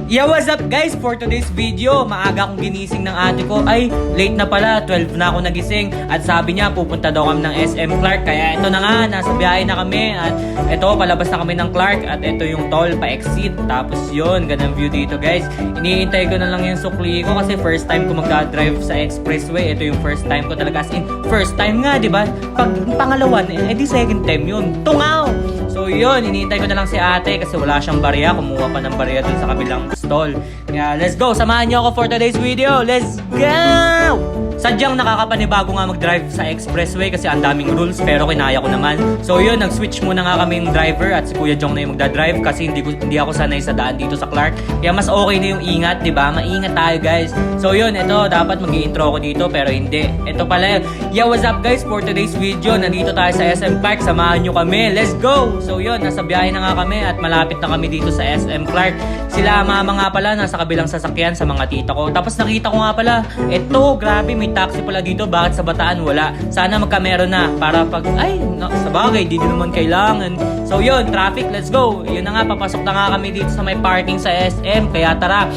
Yeah, what's up guys? For today's video, maaga akong ginising ng ate ko. Ay, late na pala, 12 na ako nagising. At sabi niya, pupunta daw kami ng SM Clark. Kaya ito na nga, nasa biyahe na kami. At ito, palabas na kami ng Clark. At ito yung toll, pa-exit. Tapos yun, ganang view dito guys. Iniintay ko na lang yung sukli ko kasi first time ko magdadrive sa expressway. Ito yung first time ko talaga. As in, first time nga, di ba? Pag pangalawan, di second time yun. Tungaw! So yun, iniintay ko na lang si ate kasi wala siyang barya. Kumuha pa ng barya dun sa kabilang stall. Kaya let's go, samahan niyo ako for today's video. Let's go! Sadyang nakakapanibago nga mag-drive sa expressway kasi ang daming rules pero kinaya ko naman. So yun, nag-switch muna nga kaming driver at si Kuya Jong na yung magdadrive kasi hindi ako sanay sa daan dito sa Clark. Kaya mas okay na yung ingat, di ba? Maingat tayo guys. So yun, ito dapat mag-i-intro ko dito pero hindi. Ito pala, yeah, what's up guys? For today's video, nandito tayo sa SM Clark. Samahan nyo kami. Let's go! So yun, nasa biyahe na nga kami at malapit na kami dito sa SM Clark. Sila mama nga pala nasa kabilang sasakyan sa mga tita ko. Tapos nakita ko nga pala, eto, grabe, may taxi pala dito. Bakit sa Bataan wala? Sana magkamero na para pag, sa bagay, di naman kailangan. So yun, traffic, let's go. Yun na nga, papasok na nga kami dito sa may parking sa SM. Kaya tara,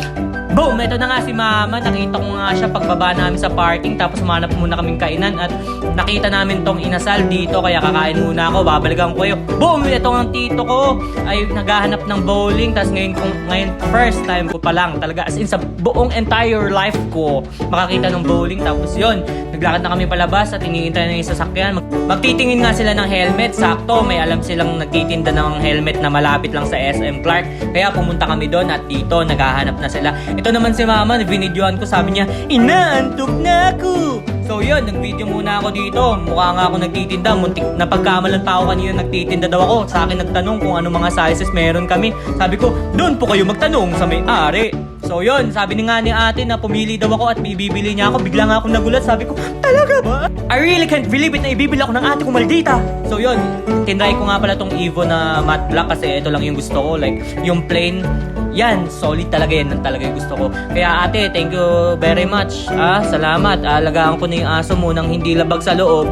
boom! Ito na nga si mama. Nakita ko nga siya pagbaba namin sa parking. Tapos manap muna kaming kainan. At nakita namin tong inasal dito. Kaya kakain muna ako. Babalikan ko kayo. Boom! Ito ang tito ko. Ay naghahanap ng bowling. Tapos ngayon first time ko pa lang. Talaga as in sa buong entire life ko makakita ng bowling. Tapos yun, naglakad na kami palabas. At iniintay na yung sasakyan. Magtitingin nga sila ng helmet. Sakto, may alam silang nagtitinda ng helmet na malapit lang sa SM Clark. Kaya pumunta kami doon. At dito, naghahanap na sila. Ito naman si mama, binidyoan ko, sabi niya, inaantok na ako. So yun, nag-video muna ako dito. Mukha nga ako nagtitinda. Muntik na pagkamalan pa ako kanina, nagtitinda daw ako. Sa akin nagtanong kung ano mga sizes meron kami. Sabi ko, doon po kayo magtanong sa may-ari. So yun, sabi ni nga ni ate na pumili daw ako at bibili niya ako. Bigla nga ako nagulat, sabi ko, talaga ba? I really can't believe it na ibibili ako ng ate ko, maldita. So yun, tinry ko nga pala tong Evo na matte black kasi ito lang yung gusto ko. Like, yung plain, yan, solid talaga yan. Talaga yung gusto ko. Kaya ate, thank you very much. Salamat. Alagaan ko na yung aso mo nang hindi labag sa loob.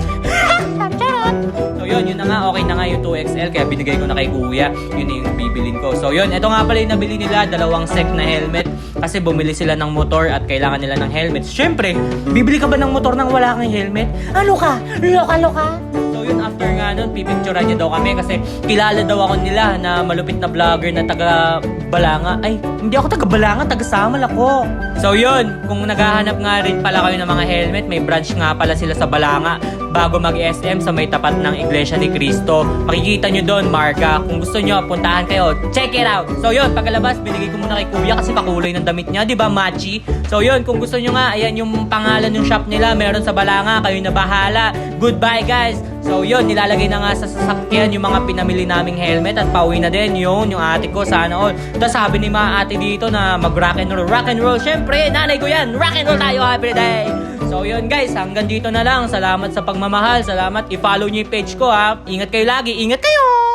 So yun na nga, okay na nga yung 2XL. Kaya binigay ko na kay kuya. Yun na yung bibilin ko. So yun, ito nga pala yung nabili nila. 2 set na helmet. Kasi bumili sila ng motor at kailangan nila ng helmet. Siyempre, bibili ka ba ng motor nang wala kang helmet? Ano ka? Loka-loka? So yun, after nga nun, pipicturean niya daw kami kasi kilala daw ako nila na malupit na vlogger na taga Balanga. Ay, hindi ako taga Balanga, taga Samal ako. So yun, kung naghahanap nga rin pala kayo ng mga helmet, may branch nga pala sila sa Balanga bago mag-SM sa may tapat ng Iglesia ni Cristo. Makikita nyo doon, marka. Kung gusto nyo, puntahan kayo. Check it out! So yun, pagkalabas, binigay ko muna kay kuya kasi pakulay ng damit niya, di ba, Machi? So yun, kung gusto nyo nga, ayan yung pangalan ng shop nila, meron sa Balanga, kayo na bahala. Goodbye guys! So yun, nilalagay na nga sa sasakyan yung mga pinamili naming helmet at pauwi na din yung ate ko, sana all. Tapos sabi ni mga ate dito na mag rock and roll. Syempre, nanay ko yan, rock and roll tayo every day! So yun guys, hanggang dito na lang. Salamat sa pagmamahal, salamat. I-follow nyo yung page ko ha. Ingat kayo lagi, ingat kayo!